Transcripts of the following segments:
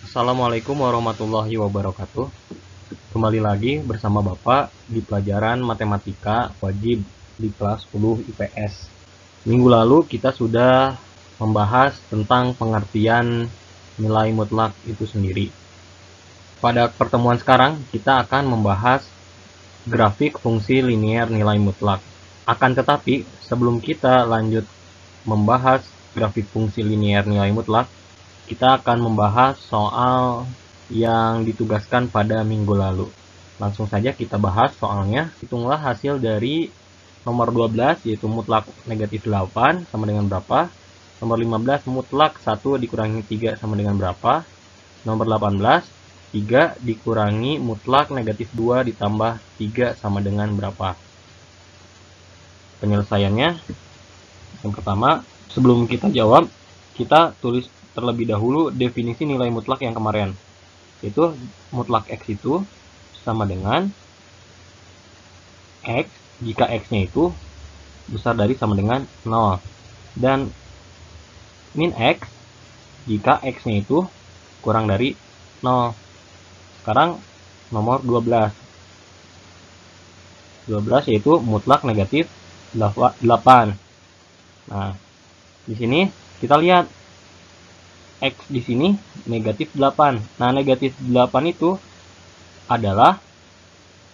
Assalamualaikum warahmatullahi wabarakatuh. Kembali lagi bersama Bapak di pelajaran Matematika Wajib di kelas 10 IPS. Minggu lalu kita sudah membahas tentang pengertian nilai mutlak itu sendiri. Pada pertemuan sekarang kita akan membahas grafik fungsi linier nilai mutlak. Akan tetapi sebelum kita lanjut membahas grafik fungsi linier nilai mutlak, kita akan membahas soal yang ditugaskan pada minggu lalu. Langsung saja kita bahas soalnya. Hitunglah hasil dari nomor 12, yaitu mutlak negatif 8 sama dengan berapa. Nomor 15, mutlak 1 dikurangi 3 sama dengan berapa. Nomor 18, 3 dikurangi mutlak negatif 2 ditambah 3 sama dengan berapa. Penyelesaiannya, yang pertama, sebelum kita jawab, kita tulis terlebih dahulu definisi nilai mutlak yang kemarin, yaitu mutlak X itu sama dengan X jika X-nya itu besar dari sama dengan 0, dan min X jika X-nya itu kurang dari 0. Sekarang nomor 12 yaitu mutlak negatif 8. Nah, di sini kita lihat X di sini negatif 8. Nah, negatif 8 itu adalah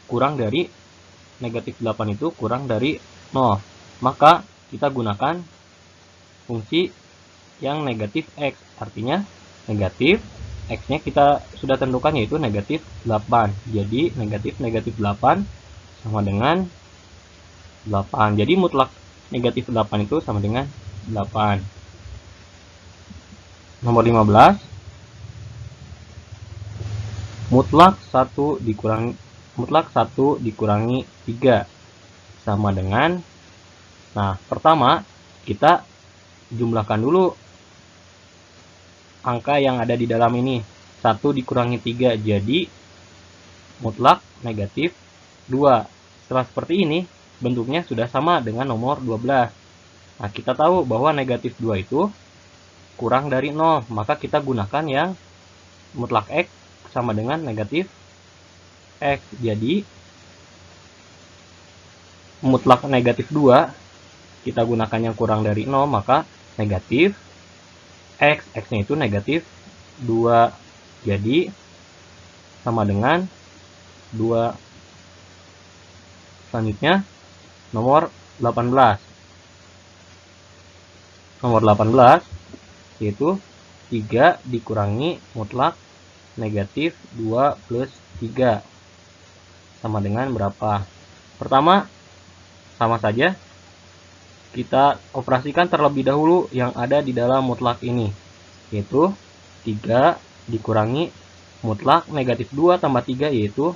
kurang dari negatif 8 itu kurang dari 0. Maka kita gunakan fungsi yang negatif X. Artinya negatif X-nya kita sudah tentukan, yaitu negatif 8. Jadi negatif 8 sama dengan 8. Jadi mutlak negatif 8 itu sama dengan 8. Nomor 15, mutlak 1 dikurangi 3 sama dengan, nah, pertama kita jumlahkan dulu angka yang ada di dalam ini. 1 dikurangi 3 jadi mutlak negatif 2. Setelah seperti ini, bentuknya sudah sama dengan nomor 12. Nah, kita tahu bahwa negatif 2 itu kurang dari 0, maka kita gunakan yang mutlak X sama dengan negatif X. Jadi mutlak negatif 2 kita gunakan yang kurang dari 0, maka negatif X, X-nya itu negatif 2. Jadi sama dengan 2. Selanjutnya nomor 18. Nomor 18 yaitu 3 dikurangi mutlak negatif 2 plus 3 sama dengan berapa. Pertama, sama saja, kita operasikan terlebih dahulu yang ada di dalam mutlak ini, yaitu 3 dikurangi mutlak negatif 2 tambah 3, yaitu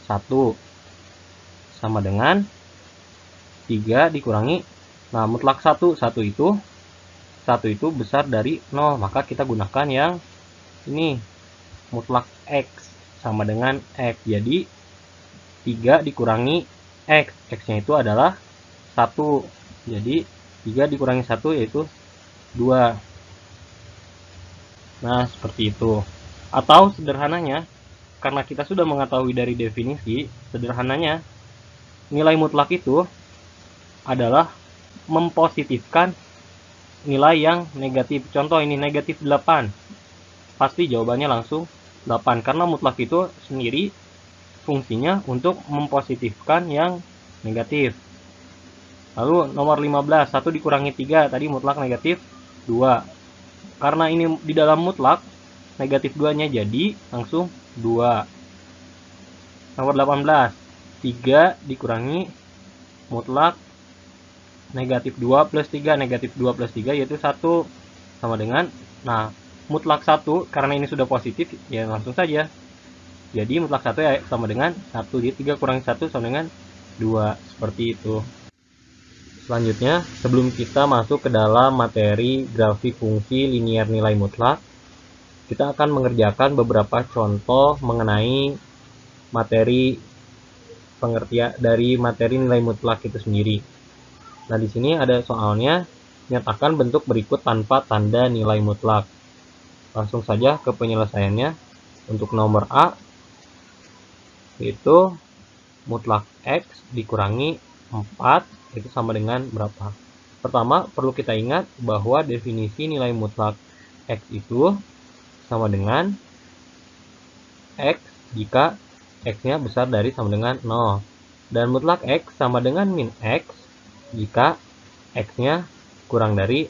1 sama dengan 3 dikurangi, nah, mutlak 1 itu besar dari 0, maka kita gunakan yang ini, mutlak X sama dengan X. Jadi 3 dikurangi X, X-nya itu adalah 1. Jadi 3 dikurangi 1 yaitu 2. Nah, seperti itu. Atau sederhananya, karena kita sudah mengetahui dari definisi, sederhananya nilai mutlak itu adalah mempositifkan nilai yang negatif. Contoh ini negatif 8. Pasti jawabannya langsung 8, karena mutlak itu sendiri fungsinya untuk mempositifkan yang negatif. Lalu nomor 15, 1 dikurangi 3, tadi mutlak negatif 2. Karena ini di dalam mutlak, negatif 2-nya jadi langsung 2. Nomor 18, 3 dikurangi mutlak negatif 2 plus 3, negatif 2 plus 3 yaitu 1 sama dengan, nah, mutlak 1 karena ini sudah positif ya langsung saja. Jadi mutlak 1 ya sama dengan 1, jadi 3 kurangi 1 sama dengan 2, seperti itu. Selanjutnya, sebelum kita masuk ke dalam materi grafik fungsi linier nilai mutlak, kita akan mengerjakan beberapa contoh mengenai materi pengertian dari materi nilai mutlak itu sendiri. Nah, di sini ada soalnya, nyatakan bentuk berikut tanpa tanda nilai mutlak. Langsung saja ke penyelesaiannya. Untuk nomor A itu mutlak X dikurangi 4 itu sama dengan berapa? Pertama, perlu kita ingat bahwa definisi nilai mutlak X itu sama dengan X jika X-nya besar dari sama dengan 0. Dan mutlak X sama dengan min X jika X-nya kurang dari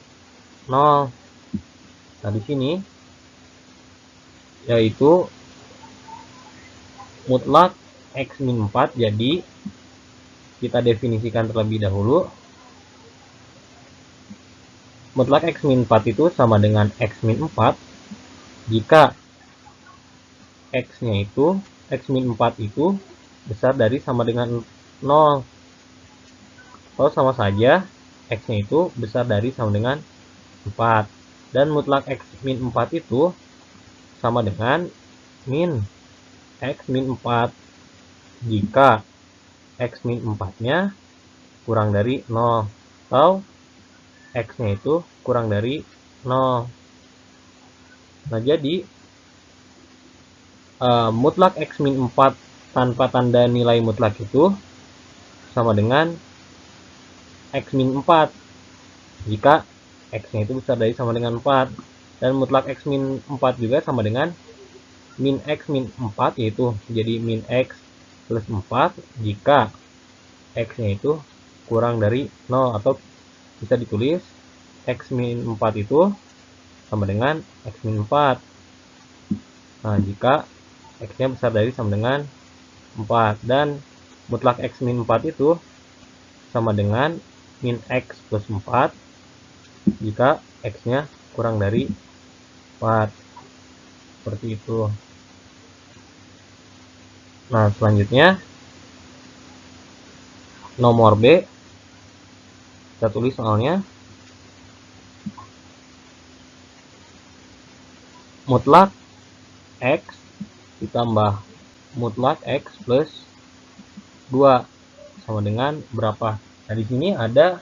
0. Nah, di sini yaitu mutlak X min 4, jadi kita definisikan terlebih dahulu. Mutlak X min 4 itu sama dengan X min 4 jika X-nya itu, X min 4 itu besar dari sama dengan 0. Atau sama saja X-nya itu besar dari sama dengan 4. Dan mutlak X min 4 itu sama dengan min X min 4 jika X min 4-nya kurang dari 0 atau X-nya itu kurang dari 0. Nah, jadi mutlak X min 4 tanpa tanda nilai mutlak itu sama dengan X min 4 jika X-nya itu besar dari sama dengan 4. Dan mutlak X min 4 juga sama dengan min X min 4, yaitu jadi min X plus 4 jika X-nya itu kurang dari 0, atau bisa ditulis X min 4 itu sama dengan X min 4. Nah, jika X-nya besar dari sama dengan 4. Dan mutlak X min 4 itu sama dengan min X plus 4 jika X-nya kurang dari 4. Seperti itu. Nah, selanjutnya nomor B, kita tulis soalnya. Mutlak X ditambah mutlak X plus 2 sama dengan berapa? Nah, di sini ada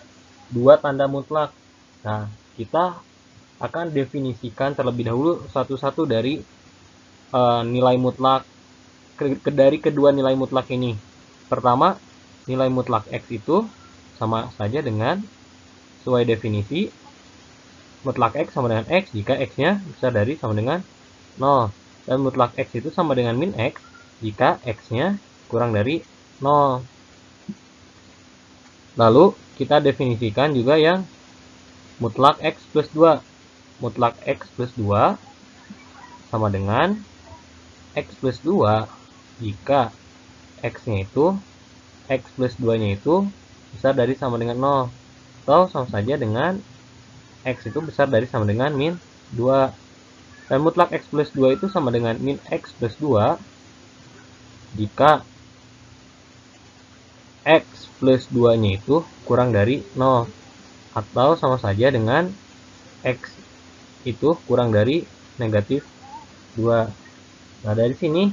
dua tanda mutlak. Nah, kita akan definisikan terlebih dahulu satu-satu dari nilai mutlak dari kedua nilai mutlak ini. Pertama, nilai mutlak X itu sama saja dengan sesuai definisi mutlak X sama dengan X jika X-nya besar dari sama dengan 0. Dan mutlak X itu sama dengan min X jika X-nya kurang dari 0. Lalu kita definisikan juga yang mutlak X plus 2. Mutlak X plus 2 sama dengan X plus 2 jika X-nya itu, X plus 2-nya itu besar dari sama dengan 0. Atau sama saja dengan X itu besar dari sama dengan min 2. Dan mutlak X plus 2 itu sama dengan min X plus 2 jika X plus 2-nya itu kurang dari 0. Atau sama saja dengan X itu kurang dari negatif 2. Nah, dari sini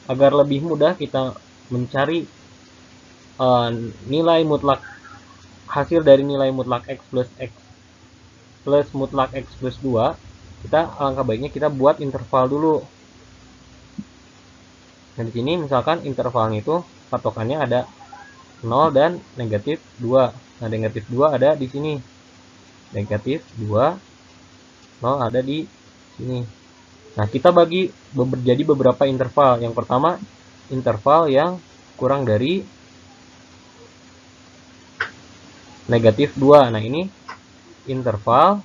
agar lebih mudah kita mencari nilai mutlak, hasil dari nilai mutlak X plus mutlak X plus 2, kita alangkah baiknya kita buat interval dulu. Nah, di sini misalkan intervalnya itu patokannya ada 0 dan negatif 2. Nah, negatif 2 ada di sini. Negatif 2, 0 ada di sini. Nah, kita bagi jadi beberapa interval. Yang pertama, interval yang kurang dari negatif 2. Nah, ini interval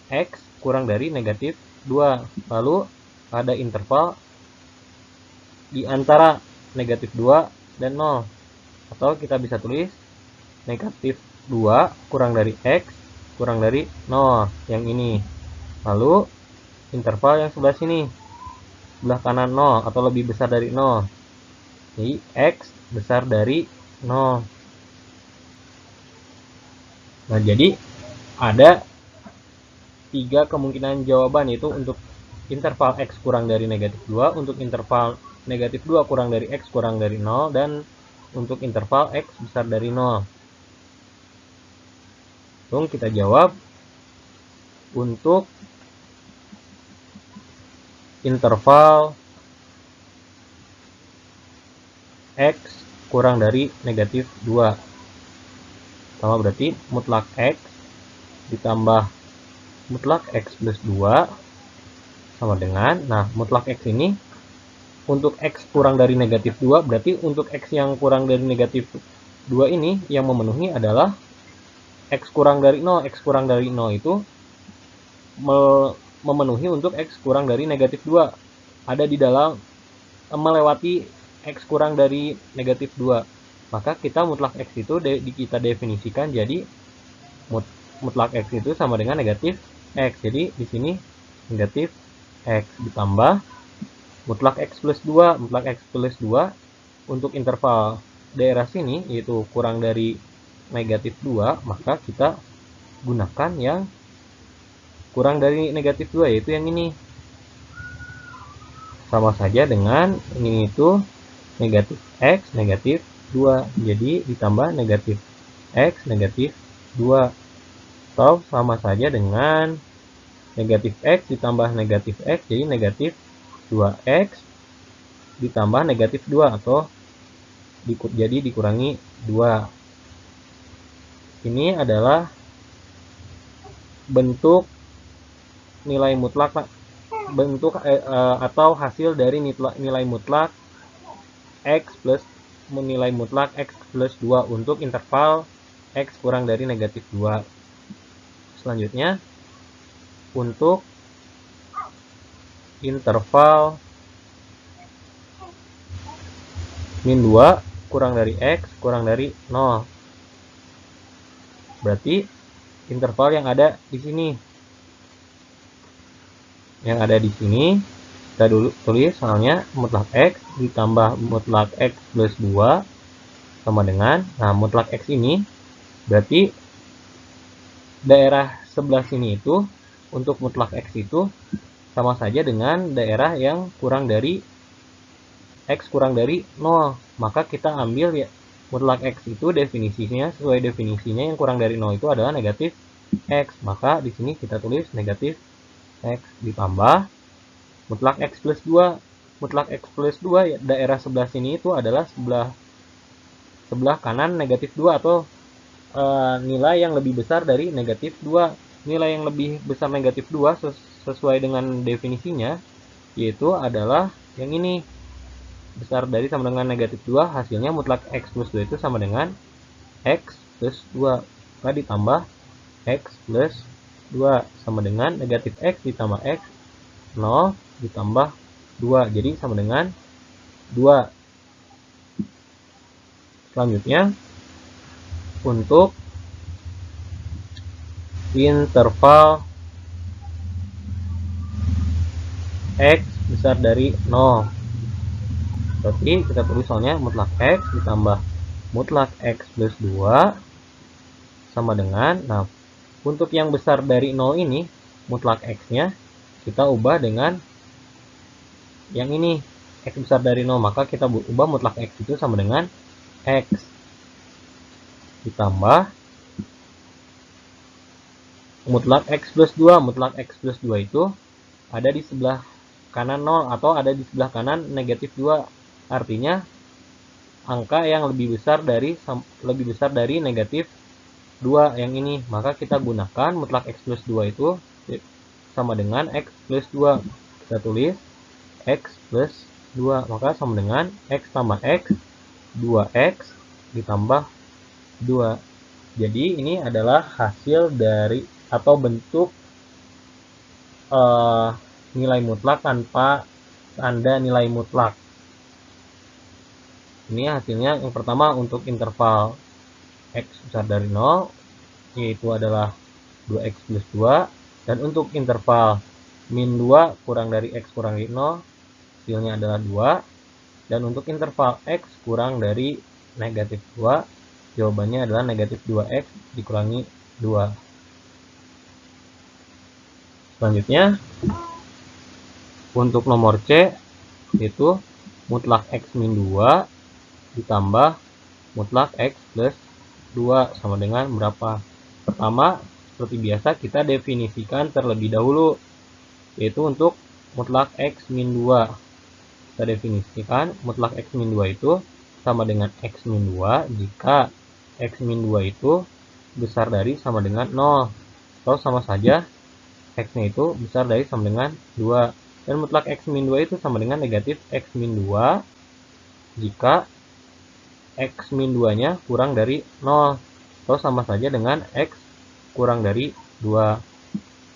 X kurang dari negatif 2. Lalu ada interval di antara negatif 2 dan 0. Atau kita bisa tulis negatif 2 kurang dari X kurang dari 0. Yang ini. Lalu interval yang sebelah sini. Sebelah kanan 0 atau lebih besar dari 0. Jadi X besar dari 0. Nah, jadi ada 3 kemungkinan jawaban, yaitu untuk interval X kurang dari negatif 2, untuk interval negatif 2 kurang dari X kurang dari 0, dan untuk interval X besar dari 0. Langsung kita jawab. Untuk interval X kurang dari negatif 2. Sama berarti mutlak X ditambah mutlak X plus 2 sama dengan, nah mutlak X ini untuk X kurang dari negatif 2, berarti untuk X yang kurang dari negatif 2 ini yang memenuhi adalah X kurang dari 0. X kurang dari 0 itu memenuhi untuk X kurang dari negatif 2. Ada di dalam melewati X kurang dari negatif 2. Maka kita mutlak X itu kita definisikan jadi mutlak X itu sama dengan negatif X. Jadi di sini negatif X ditambah mutlak X plus 2. Mutlak X plus 2 untuk interval daerah sini yaitu kurang dari negatif 2, maka kita gunakan yang kurang dari negatif 2 yaitu yang ini. Sama saja dengan ini itu negatif X negatif 2. Jadi ditambah negatif X negatif 2. Atau sama saja dengan negatif X ditambah negatif X jadi negatif 2X ditambah negatif 2 atau jadi dikurangi 2. Ini adalah bentuk nilai mutlak atau hasil dari nilai mutlak X plus nilai mutlak X plus 2 untuk interval X kurang dari negatif 2. Selanjutnya untuk interval min 2 kurang dari X kurang dari 0. Berarti interval yang ada di sini. Yang ada di sini kita dulu tulis soalnya mutlak X ditambah mutlak X plus 2 sama dengan, nah mutlak X ini berarti daerah sebelah sini itu untuk mutlak X itu sama saja dengan daerah yang kurang dari X kurang dari 0. Maka kita ambil ya mutlak X itu definisinya sesuai definisinya yang kurang dari 0 itu adalah negatif X. Maka di sini kita tulis negatif X ditambah mutlak X plus 2. Mutlak X plus 2 ya, daerah sebelah sini itu adalah sebelah kanan negatif 2 atau nilai yang lebih besar dari negatif 2. Nilai yang lebih besar negatif 2 sesuai dengan definisinya yaitu adalah yang ini, besar dari sama dengan negatif 2, hasilnya mutlak X plus 2 itu sama dengan X plus 2. Maka ditambah X plus 2 sama dengan negatif X ditambah X 0 ditambah 2. Jadi sama dengan 2. Selanjutnya untuk interval X besar dari 0. Berarti kita tulis soalnya mutlak X ditambah mutlak X plus 2 sama dengan, nah untuk yang besar dari 0 ini mutlak X nya kita ubah dengan yang ini X besar dari 0, maka kita ubah mutlak X itu sama dengan X ditambah mutlak X plus 2. Mutlak X plus 2 itu ada di sebelah kanan 0 atau ada di sebelah kanan negatif 2. Artinya angka yang lebih besar dari negatif 2 yang ini. Maka kita gunakan mutlak X plus 2 itu sama dengan X plus 2. Kita tulis X plus 2. Maka sama dengan X tambah X 2X ditambah 2. Jadi ini adalah hasil dari atau bentuk nilai mutlak tanpa tanda nilai mutlak. Ini hasilnya yang pertama untuk interval X besar dari 0 yaitu adalah 2X plus 2, dan untuk interval min 2 kurang dari X kurang dari 0 hasilnya adalah 2, dan untuk interval X kurang dari negatif 2 jawabannya adalah negatif 2X dikurangi 2. Selanjutnya untuk nomor C yaitu mutlak X min 2 ditambah mutlak X plus 2 sama dengan berapa? Pertama, seperti biasa kita definisikan terlebih dahulu, yaitu untuk mutlak X min 2. Kita definisikan mutlak X min 2 itu sama dengan X min 2 jika X min 2 itu besar dari sama dengan 0. Atau sama saja X-nya itu besar dari sama dengan 2. Dan mutlak X min 2 itu sama dengan negatif X min 2 jika X min 2-nya kurang dari 0. Atau sama saja dengan X kurang dari 2.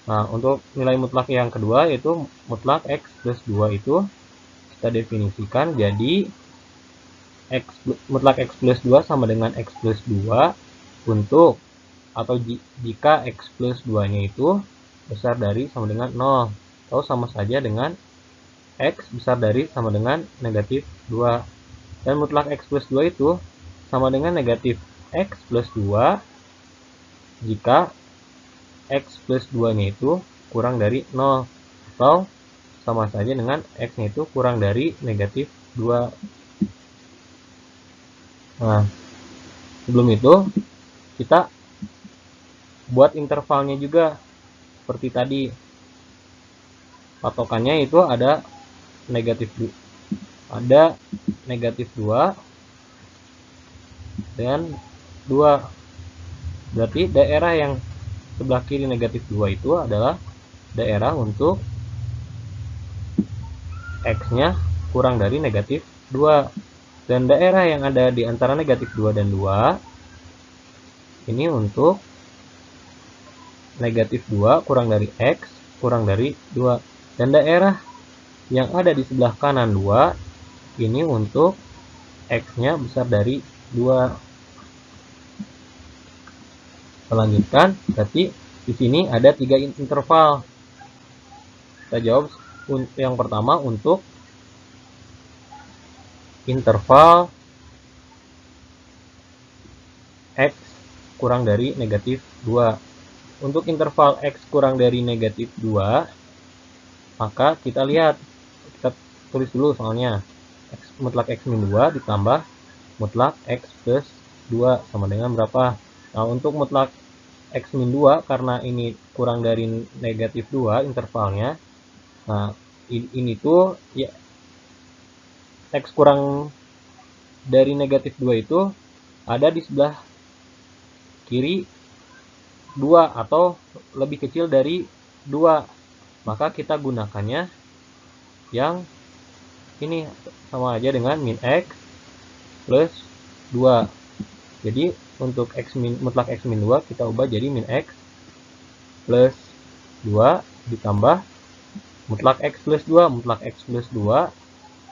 Nah, untuk nilai mutlak yang kedua yaitu mutlak X plus 2 itu kita definisikan jadi mutlak X plus 2 sama dengan X plus 2 untuk atau jika X plus 2-nya itu besar dari sama dengan 0 atau sama saja dengan X besar dari sama dengan negatif 2. Dan mutlak X plus 2 itu sama dengan negatif X plus 2 jika X plus 2-nya itu kurang dari 0 atau sama saja dengan X-nya itu kurang dari negatif 2. Nah, sebelum itu kita buat intervalnya juga seperti tadi. Patokannya itu ada negatif 2 dan 2. Berarti daerah yang sebelah kiri negatif 2 itu adalah daerah untuk X-nya kurang dari negatif 2. Dan daerah yang ada di antara negatif 2 dan 2 ini untuk negatif 2 kurang dari X kurang dari 2. Dan daerah yang ada di sebelah kanan 2 ini untuk X-nya besar dari 2. Selanjutkan, berarti di sini ada 3 interval. Kita jawab yang pertama untuk interval X kurang dari negatif 2. Untuk interval X kurang dari negatif 2, maka kita lihat, kita tulis dulu soalnya. Mutlak X min 2 ditambah mutlak X plus 2 sama dengan berapa? Nah, untuk mutlak X min 2, karena ini kurang dari negatif 2 intervalnya, nah ini tuh ya, X kurang dari negatif 2 itu ada di sebelah kiri 2 atau lebih kecil dari 2. Maka kita gunakannya yang ini sama aja dengan min X plus 2. Jadi untuk mutlak X min 2 kita ubah jadi min X plus 2 ditambah mutlak X plus 2. Mutlak X plus 2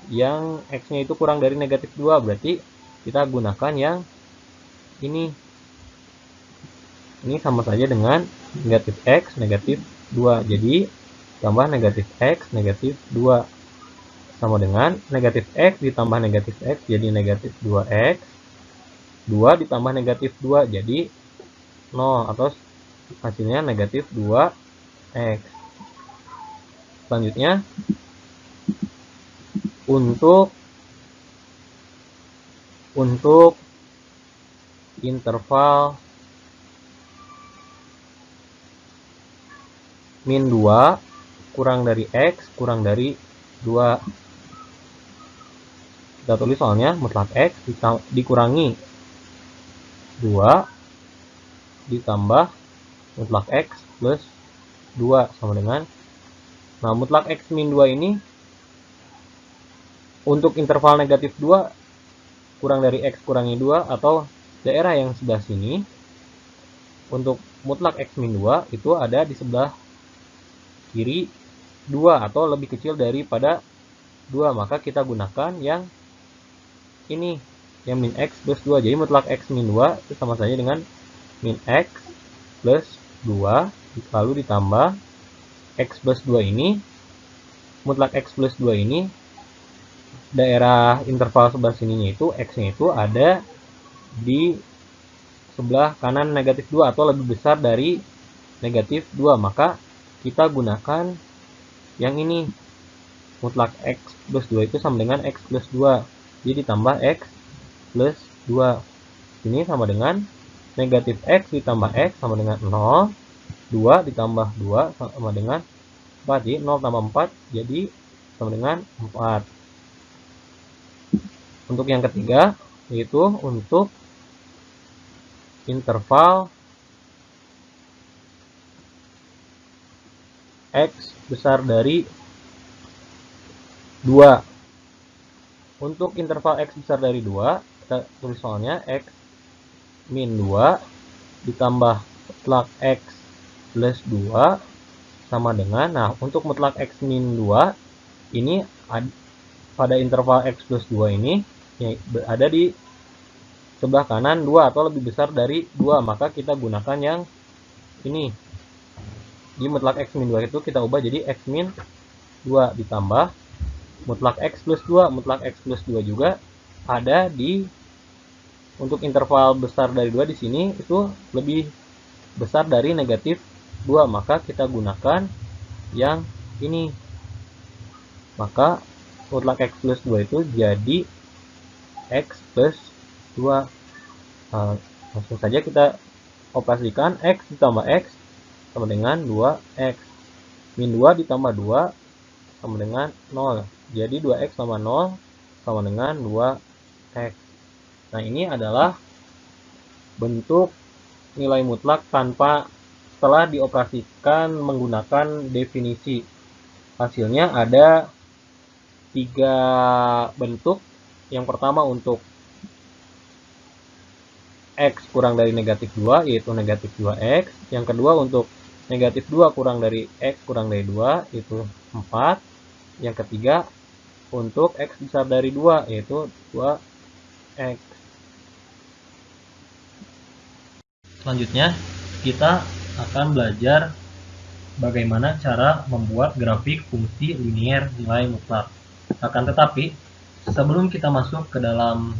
yang X-nya itu kurang dari negatif 2. Berarti kita gunakan yang ini. Ini sama saja dengan negatif X negatif 2. Jadi tambah negatif X negatif 2 sama dengan negatif X ditambah negatif X jadi negatif 2X. 2 ditambah negatif 2 jadi 0 atau hasilnya negatif 2X. Selanjutnya untuk interval min 2 kurang dari X kurang dari 2. Kita tulis soalnya mutlak X dikurangi 2 ditambah mutlak X plus 2 sama dengan, nah mutlak X min 2 ini untuk interval negatif 2 kurang dari X kurangi 2 atau daerah yang sebelah sini, untuk mutlak X min 2 itu ada di sebelah kiri 2 atau lebih kecil daripada 2. Maka kita gunakan yang ini, yang min X plus 2. Jadi mutlak X min 2 itu sama saja dengan min X plus 2 lalu ditambah X plus 2 ini. Mutlak X plus 2 ini daerah interval sebelah sininya itu X-nya itu ada di sebelah kanan negatif 2 atau lebih besar dari negatif 2. Maka kita gunakan yang ini. Mutlak X plus 2 itu sama dengan X plus 2. Jadi ditambah X plus 2. Ini sama dengan negatif X ditambah X sama dengan 0. 2 ditambah 2 sama dengan 4. Jadi 0 tambah 4 jadi sama dengan 4. Untuk yang ketiga, yaitu untuk interval X besar dari 2. Untuk interval X besar dari 2, kita tulis soalnya X min 2 ditambah mutlak X plus 2 sama dengan, nah untuk mutlak X min 2 ini pada interval X plus 2 ini ya, ada di sebelah kanan 2 atau lebih besar dari 2, maka kita gunakan yang ini. Di mutlak X min 2 itu kita ubah jadi X min 2 ditambah mutlak X plus 2. Mutlak X plus 2 juga ada di untuk interval besar dari 2 di sini itu lebih besar dari negatif 2, maka kita gunakan yang ini. Maka mutlak X plus 2 itu jadi X plus 2. Langsung saja kita operasikan X ditambah X sama dengan 2X. Min 2 ditambah 2 sama dengan 0. Jadi 2X sama 0 sama dengan 2X. Nah, ini adalah bentuk nilai mutlak tanpa setelah dioperasikan menggunakan definisi. Hasilnya ada 3 bentuk. Yang pertama untuk X kurang dari negatif 2, yaitu negatif 2X. Yang kedua untuk negatif 2 kurang dari X kurang dari 2, yaitu 4. Yang ketiga untuk X besar dari 2, yaitu 2X. Selanjutnya, kita akan belajar bagaimana cara membuat grafik fungsi linier nilai mutlak. Akan tetapi, sebelum kita masuk ke dalam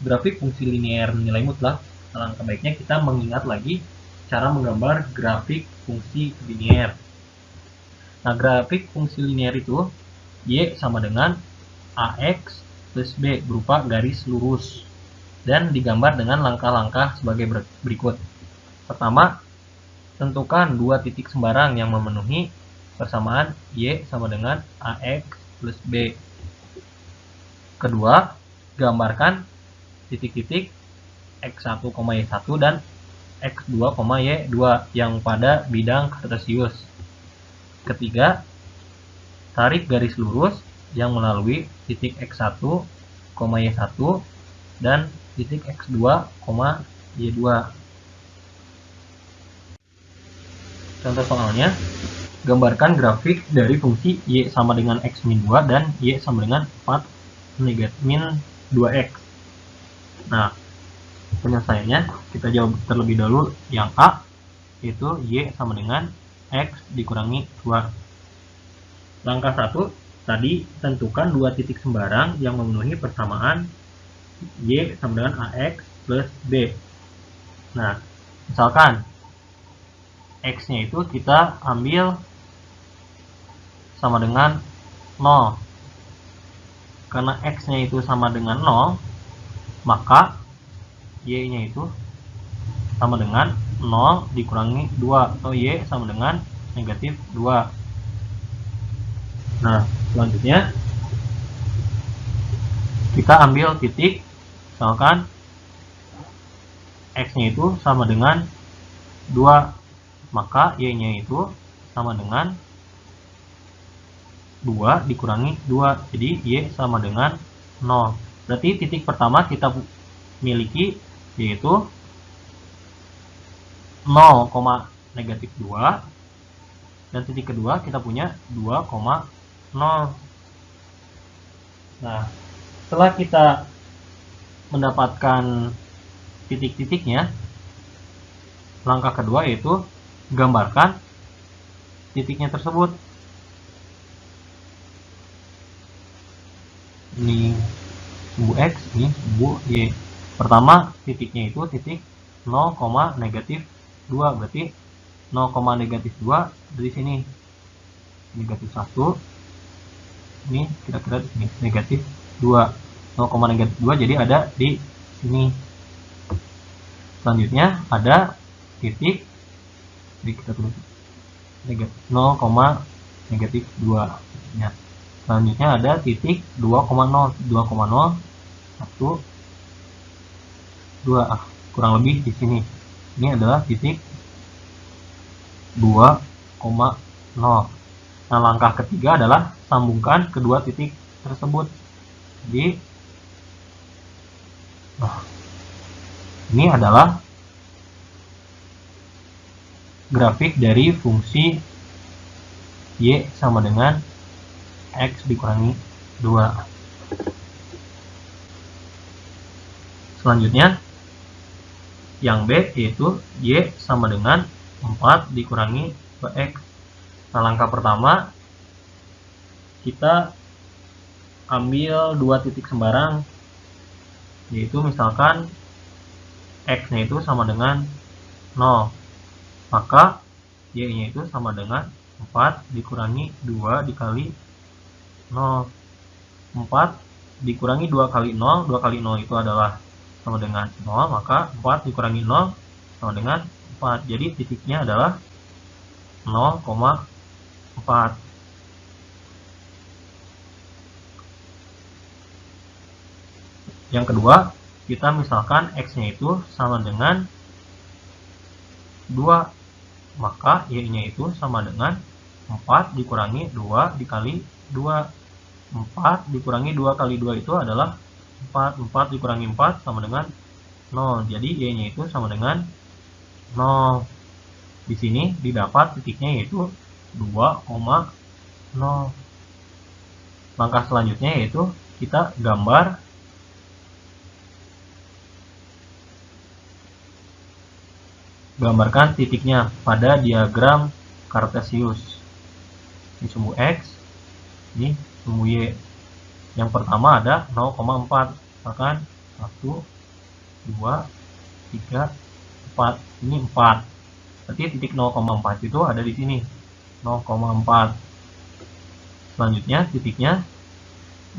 grafik fungsi linier nilai mutlak, alangkah baiknya kita mengingat lagi cara menggambar grafik fungsi linier. Nah, grafik fungsi linier itu Y sama dengan AX plus B berupa garis lurus dan digambar dengan langkah-langkah sebagai berikut. Pertama, tentukan 2 titik sembarang yang memenuhi persamaan Y sama dengan AX plus B. Kedua, gambarkan titik-titik X1, Y1 dan X2, Y2 yang pada bidang kartesius. Ketiga, tarik garis lurus yang melalui titik X1, Y1 dan titik X2, Y2. Contoh soalnya, gambarkan grafik dari fungsi Y sama dengan X min 2 dan Y sama dengan 4 min 2X. Nah, penyelesaiannya kita jawab terlebih dahulu yang A, yaitu Y sama dengan X dikurangi 2. Langkah 1, tadi tentukan 2 titik sembarang yang memenuhi persamaan Y sama dengan AX plus B. Nah, misalkan X-nya itu kita ambil sama dengan 0. Karena X-nya itu sama dengan 0, maka Y-nya itu sama dengan 0 dikurangi 2, atau Y sama dengan negatif 2. Nah, selanjutnya kita ambil titik, misalkan X-nya itu sama dengan 2, maka Y-nya itu sama dengan 2 dikurangi 2, jadi Y sama dengan 0. Berarti titik pertama kita miliki yaitu 0, negatif 2, dan titik kedua kita punya 2, 0. Nah, setelah kita mendapatkan titik-titiknya, langkah kedua yaitu gambarkan titiknya tersebut. Ini sumbu X, ini sumbu Y. Pertama, titiknya itu titik 0, negatif 2. Berarti 0, negatif 2 dari sini. Negatif 1. Ini kira-kira di sini. Negatif 2. 0, negatif 2 jadi ada di sini. Selanjutnya ada titik, jadi kita tulis negatif 0, negatif 2 ya. Selanjutnya ada titik 2,0 2,0 1 2 kurang lebih di sini. Ini adalah titik 2,0. Nah, langkah ketiga adalah sambungkan kedua titik tersebut. Jadi ini adalah grafik dari fungsi Y sama dengan X dikurangi 2. Selanjutnya yang B yaitu Y sama dengan 4 dikurangi 2X. Nah, langkah pertama kita ambil dua titik sembarang, yaitu misalkan X-nya itu sama dengan 0, maka Y-nya itu sama dengan 4 dikurangi 2 dikali 0. 4 dikurangi 2 kali 0, 2 kali 0 itu adalah sama dengan 0, maka 4 dikurangi 0 sama dengan 4. Jadi titiknya adalah 0,4. Yang kedua, kita misalkan X-nya itu sama dengan 2, maka Y-nya itu sama dengan 4 dikurangi 2 dikali 2. 4 dikurangi 2 kali 2 itu adalah 4. 4 dikurangi 4 sama dengan 0. Jadi Y-nya itu sama dengan 0. Di sini didapat titiknya yaitu 2,0. Langkah selanjutnya yaitu kita gambarkan titiknya pada diagram Cartesius. Ini sumbu X, ini sumbu Y. Yang pertama ada 0,4, misalkan 1, 2, 3, 4. Ini 4. Berarti titik 0,4 itu ada di sini. 0,4. Selanjutnya titiknya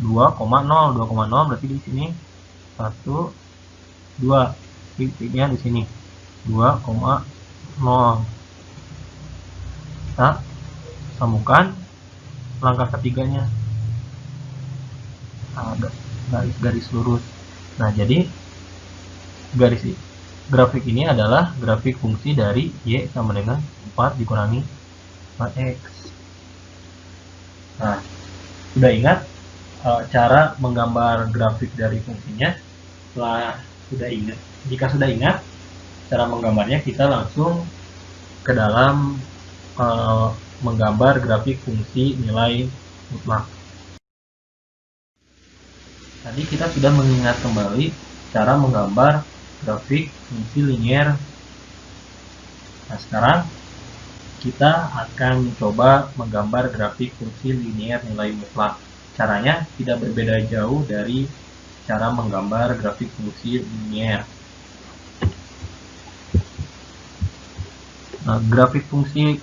2,0. 2,0 berarti di sini 1, 2. Titiknya di sini 2,0. Kita sambungkan langkah ketiganya. Ada garis lurus. Nah, jadi grafik ini adalah grafik fungsi dari Y sama dengan 4 dikurangi 4X. Nah, sudah ingat cara menggambar grafik dari fungsinya? Jika sudah ingat cara menggambarnya, kita langsung ke dalam menggambar grafik fungsi nilai mutlak. Tadi kita sudah mengingat kembali cara menggambar grafik fungsi linier. Nah, sekarang kita akan coba menggambar grafik fungsi linier nilai mutlak. Caranya tidak berbeda jauh dari cara menggambar grafik fungsi linier. Nah, grafik fungsi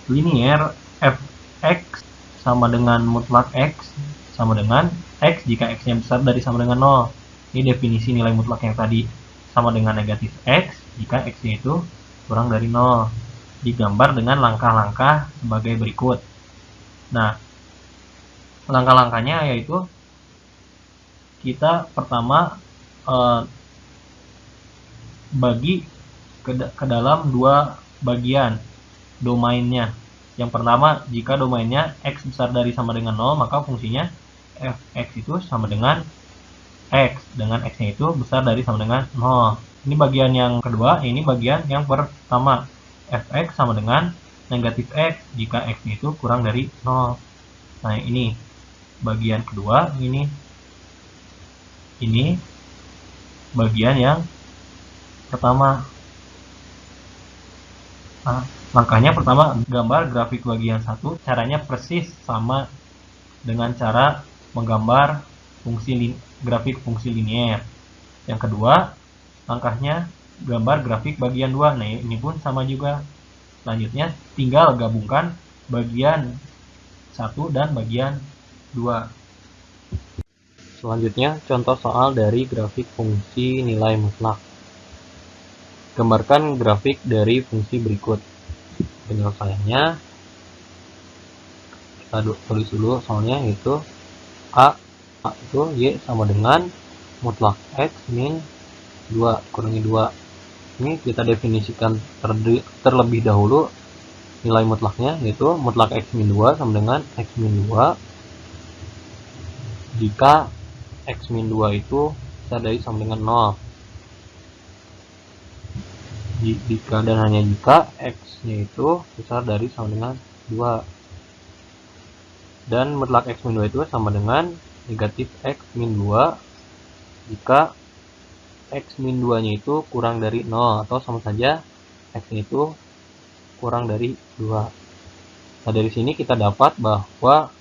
linier f(x) sama dengan mutlak x sama dengan x jika x-nya besar dari sama dengan 0. Ini definisi nilai mutlak yang tadi. Sama dengan negatif x jika x-nya itu kurang dari 0. Digambar dengan langkah-langkah sebagai berikut. Nah, langkah-langkahnya yaitu kita pertama bagi ke dalam dua bagian domainnya. Yang pertama, jika domainnya x besar dari sama dengan 0, maka fungsinya fx itu sama dengan x, dengan x-nya itu besar dari sama dengan 0. Ini bagian yang kedua, ini bagian yang pertama. Fx sama dengan negatif x jika x-nya itu kurang dari 0. Nah, ini bagian kedua, ini bagian yang pertama. Nah, langkahnya pertama, gambar grafik bagian 1. Caranya persis sama dengan cara menggambar grafik fungsi linier. Yang kedua, langkahnya gambar grafik bagian 2. Nah, ini pun sama juga. Selanjutnya tinggal gabungkan bagian 1 dan bagian 2. Selanjutnya contoh soal dari grafik fungsi nilai mutlak. Gambarkan grafik dari fungsi berikut. Penyelesaiannya, kita tulis dulu soalnya, yaitu A itu Y sama dengan mutlak X min 2 kurangi 2. Ini kita definisikan terlebih dahulu nilai mutlaknya, yaitu mutlak X min 2 sama dengan X min 2 jika X min 2 itu besar dari sama dengan 0. Jika dan hanya jika X nya itu besar dari sama dengan 2. Dan mutlak X min 2 itu sama dengan negatif X min 2 jika X min 2 nya itu kurang dari 0 atau sama saja X nya itu kurang dari 2. Nah, dari sini kita dapat bahwa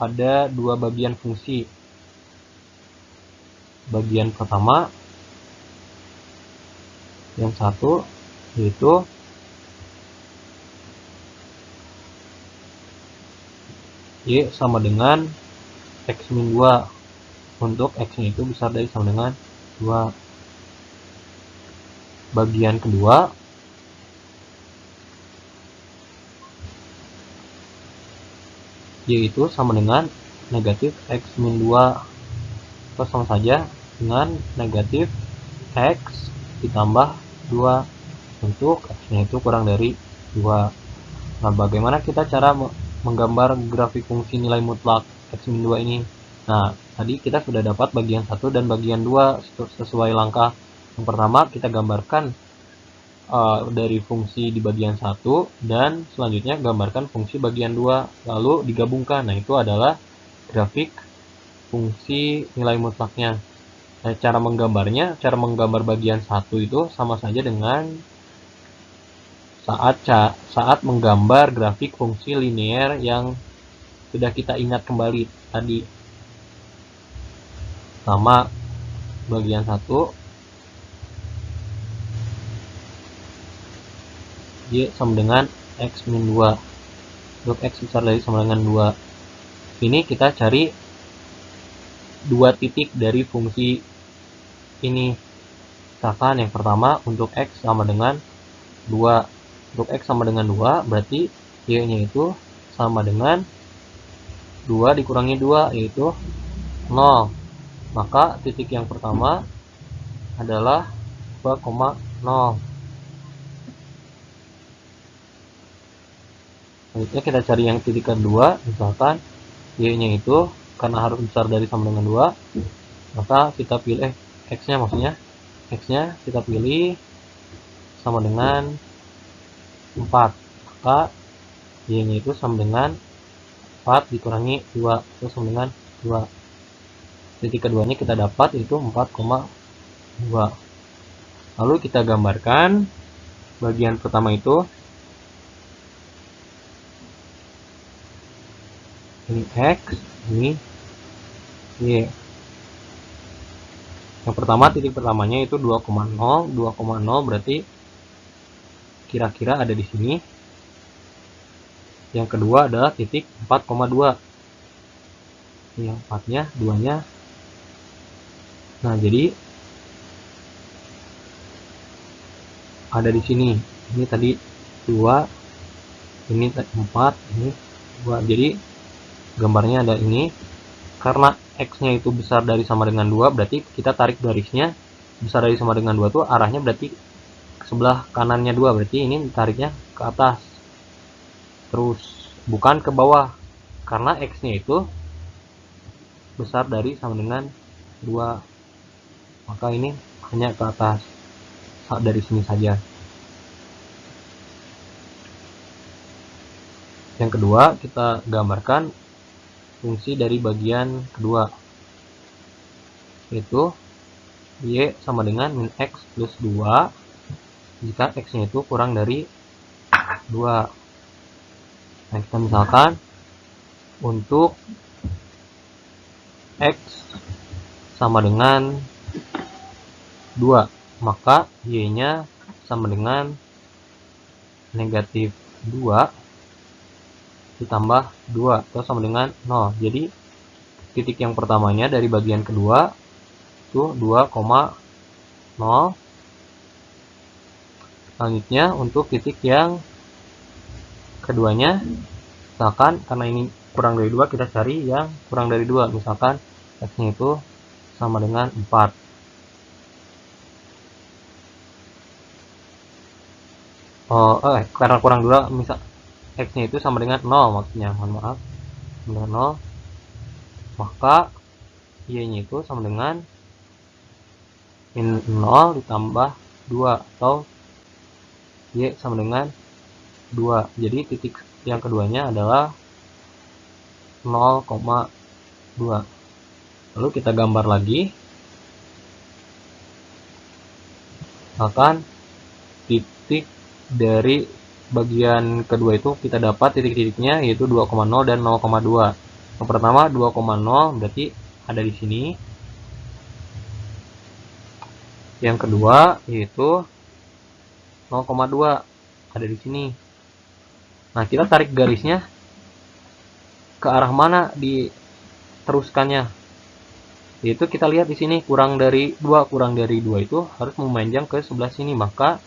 ada dua bagian fungsi. Bagian pertama yang satu yaitu Y sama dengan X min 2 untuk X nya itu besar dari sama dengan 2. Bagian kedua Y itu sama dengan negatif X min 2 atau sama saja dengan negatif X ditambah 2 untuk X nya itu kurang dari 2. Nah, bagaimana kita cara menggambar grafik fungsi nilai mutlak X min 2 ini? Nah, tadi kita sudah dapat bagian 1 dan bagian 2 sesuai langkah. Yang pertama kita gambarkan dari fungsi di bagian 1 dan selanjutnya gambarkan fungsi bagian 2 lalu digabungkan. Nah, itu adalah grafik fungsi nilai mutlaknya. Nah, cara menggambar bagian 1 itu sama saja dengan saat menggambar grafik fungsi linear yang sudah kita ingat kembali tadi. Sama bagian 1 Y sama dengan X min 2 untuk X besar dari sama dengan 2. Ini kita cari dua titik dari fungsi ini. Misalkan yang pertama untuk X sama dengan 2. Untuk X sama dengan 2 berarti Y nya itu sama dengan 2 dikurangi 2 yaitu 0. Maka titik yang pertama adalah 2,0. Selanjutnya kita cari yang titik kedua. Misalkan Y nya itu karena harus besar dari sama dengan 2, maka kita pilih X nya maksudnya X nya kita pilih sama dengan 4, maka Y nya itu sama dengan 4 dikurangi 2 itu sama dengan 2. Titik keduanya kita dapat itu 4,2. Lalu kita gambarkan bagian pertama itu, ini X, ini Y. Yang pertama titik pertamanya itu 2,0 berarti kira-kira ada di sini. Yang kedua adalah titik 4,2. Yang 4-nya, 2-nya. Nah, jadi ada di sini. Ini tadi 2, ini 4, ini 2. Jadi gambarnya ada ini. Karena X-nya itu besar dari sama dengan 2, berarti kita tarik garisnya besar dari sama dengan 2 tuh arahnya berarti ke sebelah kanannya 2, berarti ini tariknya ke atas terus, bukan ke bawah, karena X-nya itu besar dari sama dengan 2, maka ini hanya ke atas dari sini saja. Yang kedua, kita gambarkan fungsi dari bagian kedua, yaitu Y sama dengan min X plus 2 jika X-nya itu kurang dari 2. Nah, kita misalkan untuk X sama dengan 2, maka Y-nya sama dengan negatif 2 ditambah 2 atau sama dengan 0. Jadi titik yang pertamanya dari bagian kedua itu 2,0. Selanjutnya untuk titik yang keduanya, misalkan karena ini kurang dari 2, kita cari yang kurang dari 2. Misalkan X-nya itu sama dengan 4. Karena kurang 2, misal X-nya itu sama dengan 0 maksudnya, mohon maaf, sama dengan 0, maka Y-nya itu sama dengan 0 ditambah 2 atau Y sama dengan 2. Jadi titik yang keduanya adalah 0,2. Lalu kita gambar lagi, misalkan titik dari bagian kedua itu kita dapat titik-titiknya yaitu 2,0 dan 0,2. Yang pertama 2,0 berarti ada di sini. Yang kedua yaitu 0,2 ada di sini. Nah, kita tarik garisnya ke arah mana diteruskannya? Yaitu kita lihat di sini kurang dari 2 itu harus memanjang ke sebelah sini, maka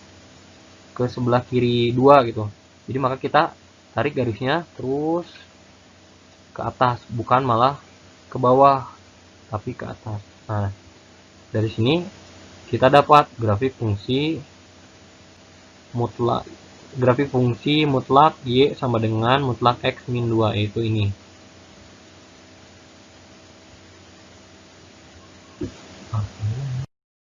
ke sebelah kiri 2 gitu. Jadi maka kita tarik garisnya terus ke atas, bukan malah ke bawah, tapi ke atas. Nah, dari sini kita dapat grafik fungsi mutlak Y sama dengan mutlak X min 2, yaitu ini.